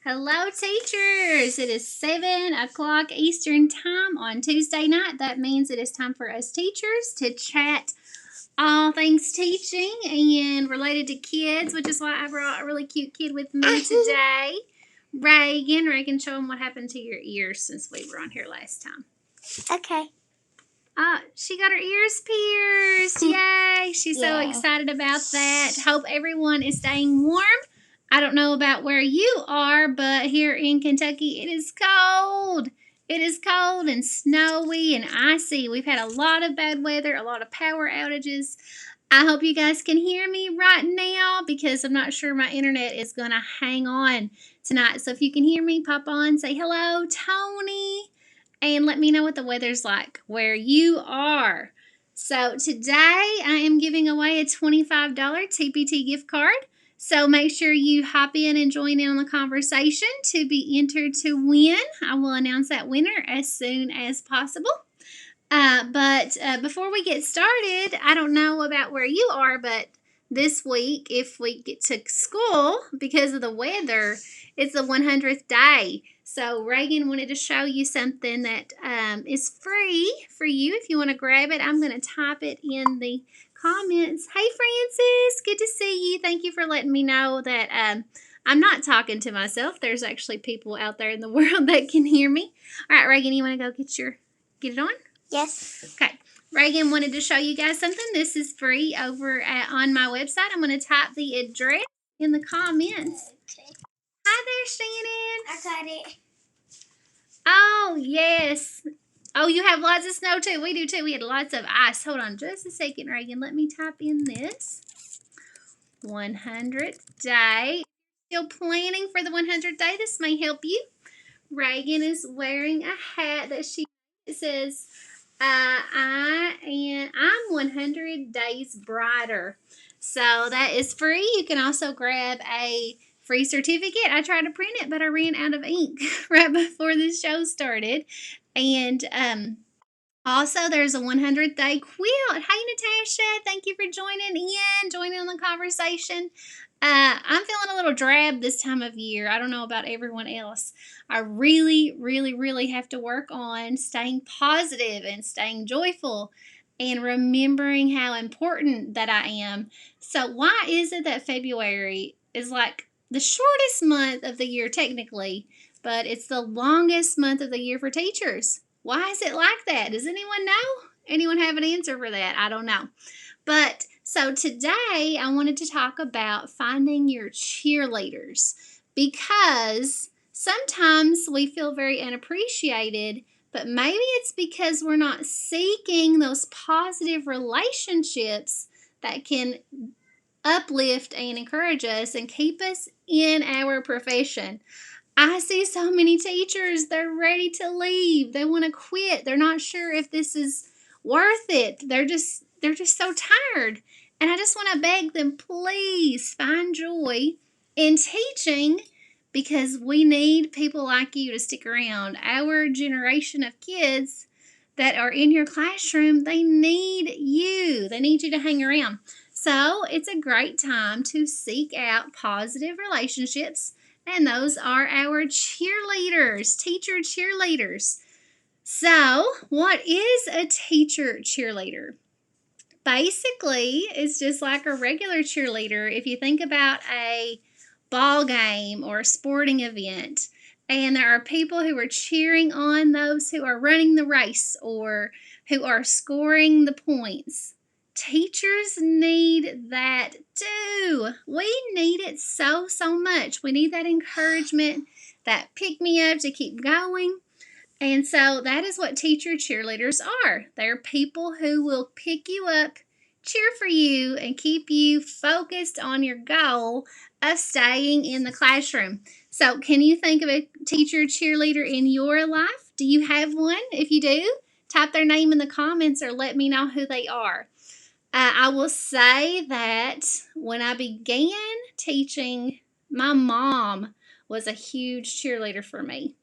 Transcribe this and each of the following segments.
Hello, teachers. It is 7 o'clock Eastern Time on Tuesday night. That means it is time for us teachers to chat all things teaching and related to kids, which is why I brought a really cute kid with me today. Reagan, show them what happened to your ears since we were on here last time. Okay. She got her ears pierced. Yay. She's so excited about that. Hope everyone is staying warm. I don't know about where you are, but here in Kentucky, it is cold. It is cold and snowy and icy. We've had a lot of bad weather, a lot of power outages. I hope you guys can hear me right now because I'm not sure my internet is going to hang on tonight. So if you can hear me, pop on, say hello, Tony, and let me know what the weather's like where you are. So today I am giving away a $25 TPT gift card. So make sure you hop in and join in on the conversation to be entered to win. I will announce that winner as soon as possible. But before we get started, I don't know about where you are, but this week, if we get to school because of the weather, it's the 100th day. So Reagan wanted to show you something that is free for you. If you want to grab it, I'm going to type it in the comments. Hey, Francis, good to see you. Thank you for letting me know that I'm not talking to myself. There's actually people out there in the world that can hear me. All right, Reagan, you want to go get it on? Yes. Okay. Reagan wanted to show you guys something. This is free over on my website. I'm going to type the address in the comments. Okay. Hi there, Shannon. I got it. Oh, yes. Oh, you have lots of snow, too. We do, too. We had lots of ice. Hold on just a second, Reagan. Let me type in this. 100th day. Still planning for the 100th day? This may help you. Reagan is wearing a hat that it says, I'm 100 days brighter. So that is free. You can also grab a free certificate. I tried to print it, but I ran out of ink right before the show started. And also, there's a 100th day quilt. Hey, Natasha, thank you for joining in the conversation. I'm feeling a little drab this time of year. I don't know about everyone else. I really, really, really have to work on staying positive and staying joyful and remembering how important that I am. So why is it that February is like the shortest month of the year technically, but it's the longest month of the year for teachers? Why is it like that? Does anyone know? Anyone have an answer for that? I don't know. But so today I wanted to talk about finding your cheerleaders because sometimes we feel very unappreciated, but maybe it's because we're not seeking those positive relationships that can uplift and encourage us and keep us in our profession. I see so many teachers, they're ready to leave. They want to quit. They're not sure if this is worth it. They're just so tired. And I just want to beg them, please find joy in teaching because we need people like you to stick around. Our generation of kids that are in your classroom, they need you. They need you to hang around. So it's a great time to seek out positive relationships, and those are our cheerleaders, teacher cheerleaders. So what is a teacher cheerleader? Basically, it's just like a regular cheerleader. If you think about a ball game or a sporting event, and there are people who are cheering on those who are running the race or who are scoring the points. Teachers need that too. We need it so much. We need that encouragement, that pick-me-up to keep going. And so that is what teacher cheerleaders are. They're people who will pick you up, cheer for you, and keep you focused on your goal of staying in the classroom. So can you think of a teacher cheerleader in your life? Do you have one? If you do, type their name in the comments or let me know who they are. I will say that when I began teaching, my mom was a huge cheerleader for me.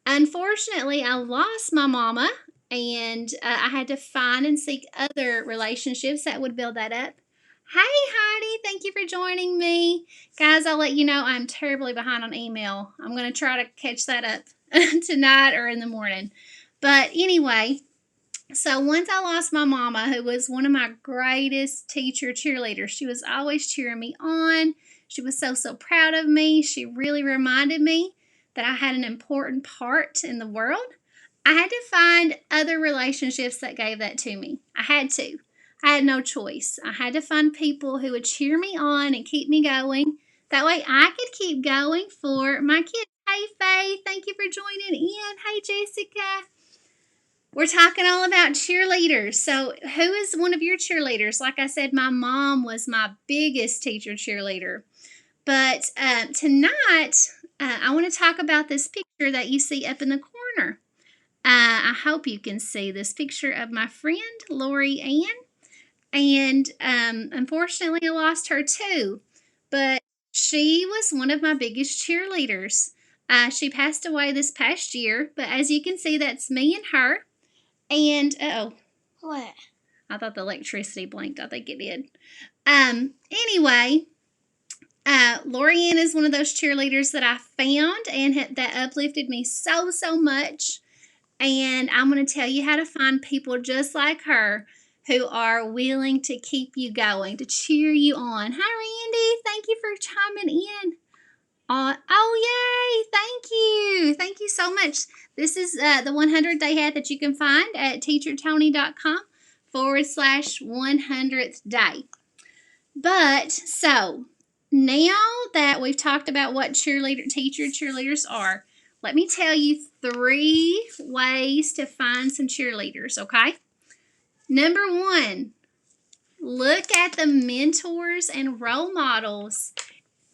Unfortunately, I lost my mama, and I had to find and seek other relationships that would build that up. Hey, Heidi, thank you for joining me. Guys, I'll let you know I'm terribly behind on email. I'm going to try to catch that up tonight or in the morning. But anyway, so once I lost my mama, who was one of my greatest teacher cheerleaders. She was always cheering me on. She was so proud of me. She really reminded me that I had an important part in the world. I had to find other relationships that gave that to me. I had to. I had no choice. I had to find people who would cheer me on and keep me going. That way I could keep going for my kids. Hey, Faye, thank you for joining in. Hey, Jessica. We're talking all about cheerleaders. So, who is one of your cheerleaders? Like I said, my mom was my biggest teacher cheerleader. But tonight, I want to talk about this picture that you see up in the corner. I hope you can see this picture of my friend, Lori Ann. And unfortunately, I lost her too. But she was one of my biggest cheerleaders. She passed away this past year. But as you can see, that's me and her. And, What? I thought the electricity blinked. I think it did. Anyway, Lori Ann is one of those cheerleaders that I found and that uplifted me so much. And I'm going to tell you how to find people just like her who are willing to keep you going, to cheer you on. Hi, Randy. Thank you for chiming in. Oh, yay. Thank you. Thank you so much. This is the 100-day hat that you can find at teachertony.com/100th day. But so now that we've talked about what teacher cheerleaders are, let me tell you 3 ways to find some cheerleaders, okay? Number 1, look at the mentors and role models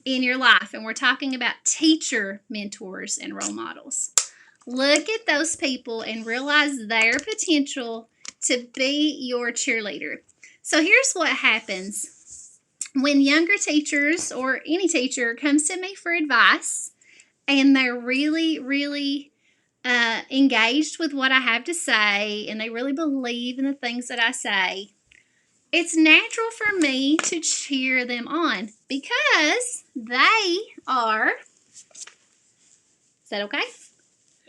in your life. And we're talking about teacher mentors and role models. Look at those people and realize their potential to be your cheerleader. So here's what happens. When younger teachers or any teacher comes to me for advice and they're really engaged with what I have to say and they really believe in the things that I say, it's natural for me to cheer them on because they are, is that okay?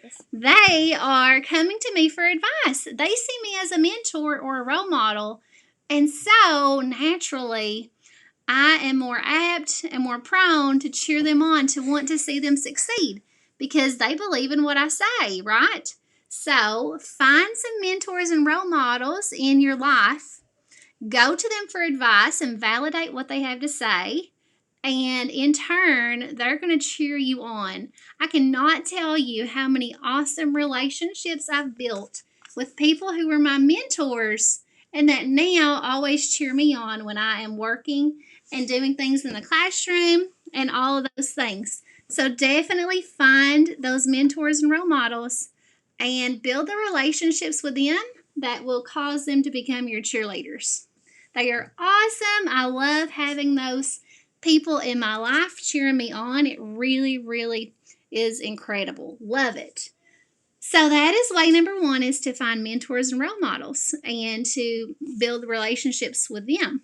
Yes. They are coming to me for advice. They see me as a mentor or a role model, and so naturally, I am more apt and more prone to cheer them on, to want to see them succeed because they believe in what I say, right? So find some mentors and role models in your life. Go to them for advice and validate what they have to say. And in turn, they're going to cheer you on. I cannot tell you how many awesome relationships I've built with people who were my mentors and that now always cheer me on when I am working and doing things in the classroom and all of those things. So definitely find those mentors and role models and build the relationships with them that will cause them to become your cheerleaders. They are awesome. I love having those people in my life cheering me on. It really is incredible. Love it. So that is way number 1, is to find mentors and role models and to build relationships with them.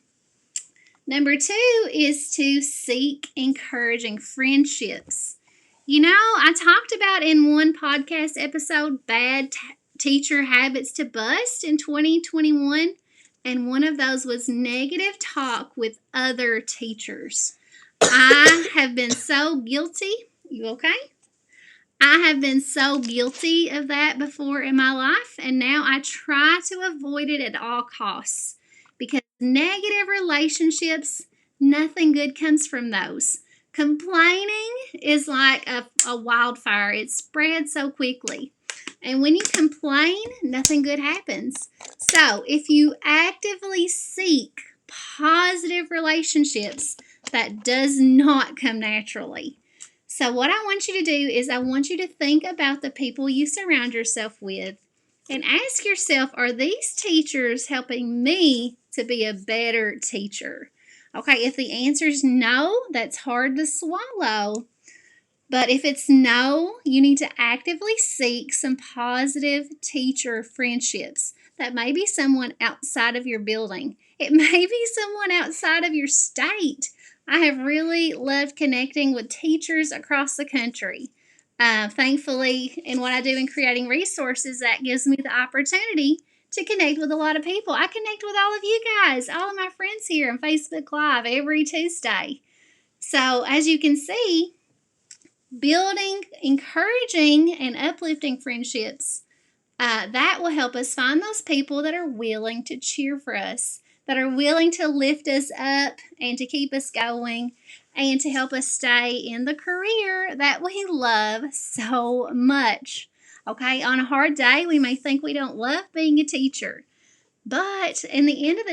Number 2 is to seek encouraging friendships. You know, I talked about in one podcast episode bad teacher habits to bust in 2021. And one of those was negative talk with other teachers. I have been so guilty. You okay? I have been so guilty of that before in my life, and now I try to avoid it at all costs because negative relationships, nothing good comes from those. Complaining is like a wildfire. It spreads so quickly. And when you complain, nothing good happens. So if you actively seek positive relationships, that does not come naturally. So what I want you to do is I want you to think about the people you surround yourself with and ask yourself, are these teachers helping me to be a better teacher? Okay, if the answer is no, that's hard to swallow. But if it's no, you need to actively seek some positive teacher friendships. That may be someone outside of your building. It may be someone outside of your state. I have really loved connecting with teachers across the country. Thankfully, in what I do in creating resources, that gives me the opportunity to connect with a lot of people. I connect with all of you guys, all of my friends here on Facebook Live every Tuesday. So, as you can see, building, encouraging, and uplifting friendships, that will help us find those people that are willing to cheer for us, that are willing to lift us up and to keep us going and to help us stay in the career that we love so much. Okay, on a hard day, we may think we don't love being a teacher, but at the end of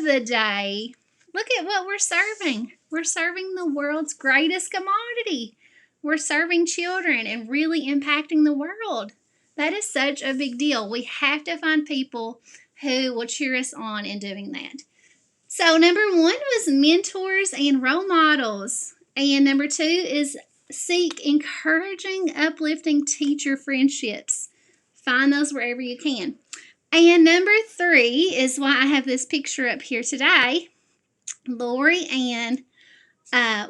the day, look at what we're serving. We're serving the world's greatest commodity. We're serving children and really impacting the world. That is such a big deal. We have to find people who will cheer us on in doing that. So number 1 was mentors and role models. And number 2 is seek encouraging, uplifting teacher friendships. Find those wherever you can. And number 3 is why I have this picture up here today. Lori Ann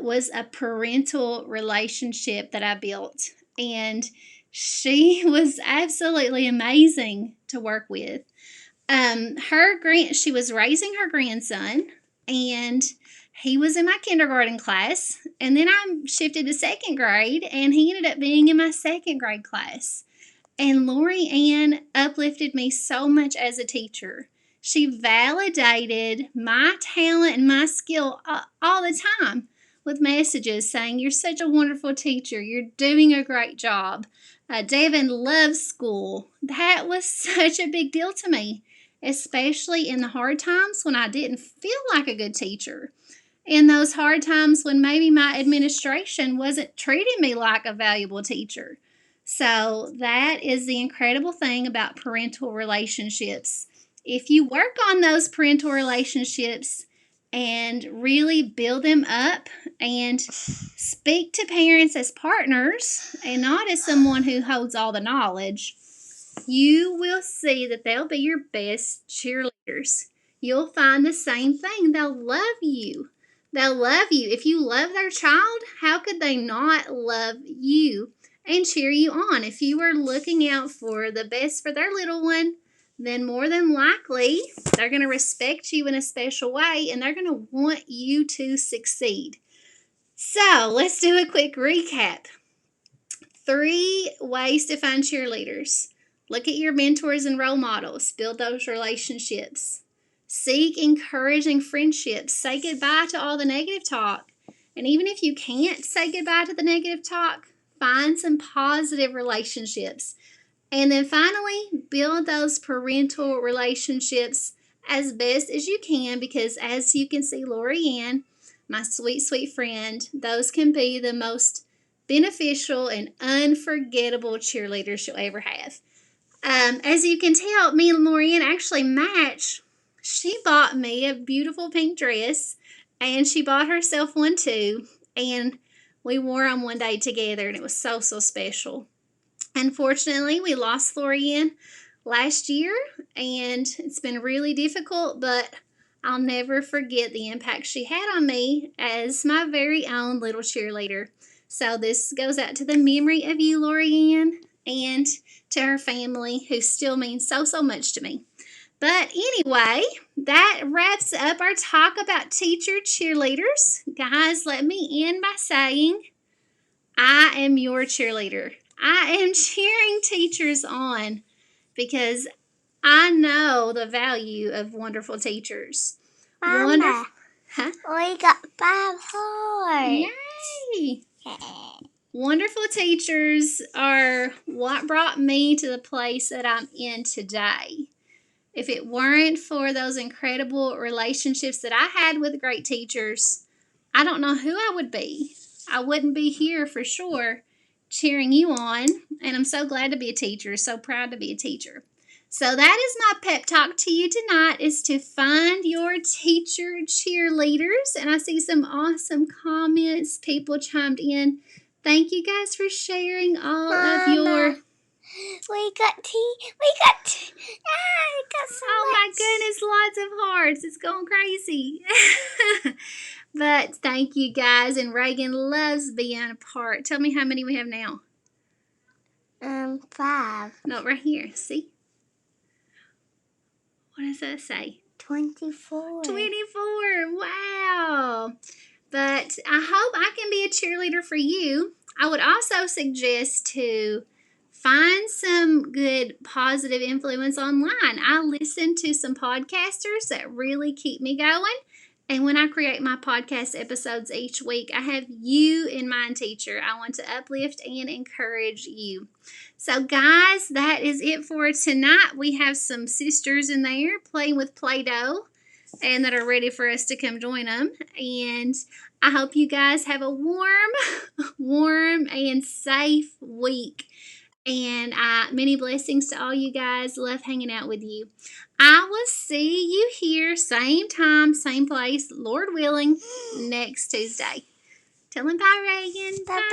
was a parental relationship that I built. And she was absolutely amazing to work with. She was raising her grandson, and he was in my kindergarten class. And then I shifted to 2nd grade, and he ended up being in my 2nd grade class. And Lori Ann uplifted me so much as a teacher. She validated my talent and my skill all the time with messages saying, "You're such a wonderful teacher. You're doing a great job. Devin loves school." That was such a big deal to me, especially in the hard times when I didn't feel like a good teacher. In those hard times when maybe my administration wasn't treating me like a valuable teacher. So that is the incredible thing about parental relationships. If you work on those parental relationships and really build them up and speak to parents as partners and not as someone who holds all the knowledge, you will see that they'll be your best cheerleaders. You'll find the same thing. They'll love you. They'll love you. If you love their child, how could they not love you and cheer you on? If you are looking out for the best for their little one, then more than likely they're going to respect you in a special way and they're going to want you to succeed. So let's do a quick recap. 3 ways to find cheerleaders. Look at your mentors and role models. Build those relationships. Seek encouraging friendships. Say goodbye to all the negative talk. And even if you can't say goodbye to the negative talk, find some positive relationships. And then finally, build those parental relationships as best as you can, because as you can see, Lori Ann, my sweet, sweet friend, those can be the most beneficial and unforgettable cheerleaders you'll ever have. As you can tell, me and Lori Ann actually match. She bought me a beautiful pink dress, and she bought herself one too, and we wore them one day together, and it was so, so special. Unfortunately, we lost Lori Ann last year, and it's been really difficult, but I'll never forget the impact she had on me as my very own little cheerleader. So this goes out to the memory of you, Lori Ann, and to her family, who still means so, so much to me. But anyway, that wraps up our talk about teacher cheerleaders. Guys, let me end by saying, I am your cheerleader. I am cheering teachers on because I know the value of wonderful teachers. Mama, Huh? we got 5 hearts. Yay! Wonderful teachers are what brought me to the place that I'm in today. If it weren't for those incredible relationships that I had with great teachers, I don't know who I would be. I wouldn't be here for sure cheering you on, and I'm so glad to be a teacher, so proud to be a teacher. So that is my pep talk to you tonight, is to find your teacher cheerleaders. And I see some awesome comments. People chimed in. Thank you guys for sharing all of your... We got tea. We got so Oh my much. goodness, lots of hearts. It's going crazy. But thank you guys. And Reagan loves being a part. Tell me how many we have now. 5. No, right here. See? What does that say? 24. 24. Wow. But I hope I can be a cheerleader for you. I would also suggest to find some good positive influence online. I listen to some podcasters that really keep me going. And when I create my podcast episodes each week, I have you in mind, teacher. I want to uplift and encourage you. So, guys, that is it for tonight. We have some sisters in there playing with Play-Doh and that are ready for us to come join them. And I hope you guys have a warm and safe week. And many blessings to all you guys. Love hanging out with you. I will see you here, same time, same place, Lord willing, next Tuesday. Tell him bye, Reagan. Bye-bye.